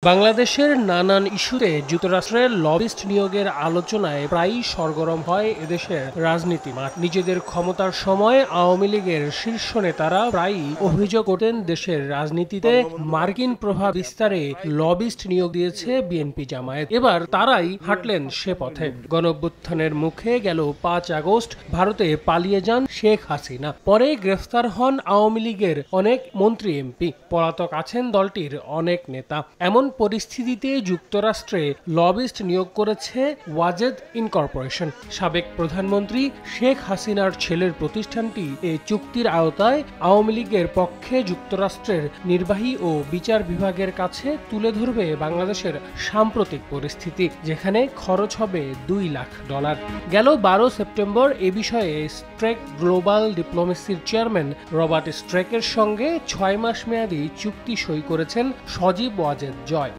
বাংলাদেশের নানান ইস্যুতে যুক্তরাষ্ট্রের লবিস্ট নিয়োগের আলোচনায় প্রায়ই সরগরম হয় এদেশের রাজনীতি মাঠ। নিজেদের ক্ষমতার সময় আওয়ামী লীগের শীর্ষ নেতারা প্রায়ই অভিযোগ করতেন দেশের রাজনীতিতে মার্কিন প্রভাব বিস্তারে লবিস্ট নিয়োগ দিয়েছে বিএনপি জামায়াত। এবার তারাই হাঁটলেন সে পথে। গণঅভ্যুত্থানের মুখে গেল ৫ আগস্ট ভারতে পালিয়ে যান শেখ হাসিনা। পরে গ্রেফতার হন আওয়ামী লীগের অনেক মন্ত্রী এমপি। পলাতক আছেন দলটির অনেক নেতা। এমন পরিস্থিতিতে যুক্তরাষ্ট্রে লবিস্ট নিয়োগ করেছে ওয়াজেদ ইনকর্পোরেশন। সাবেক প্রধানমন্ত্রী শেখ হাসিনার ছেলের প্রতিষ্ঠানটি এই চুক্তির আওতায় আওয়ামী লীগের পক্ষে যুক্তরাষ্ট্রের নির্বাহী ও বিচার বিভাগের কাছে তুলে ধরবে বাংলাদেশের সাম্প্রতিক পরিস্থিতি, যেখানে খরচ হবে $2 লাখ। গেল ১২ সেপ্টেম্বর এ বিষয়ে স্ট্রেক গ্লোবাল ডিপ্লোমেসির চেয়ারম্যান রবার্ট স্ট্রেকের সঙ্গে ৬ মাস মেয়াদী চুক্তি সই করেছেন সজীব ওয়াজেদ।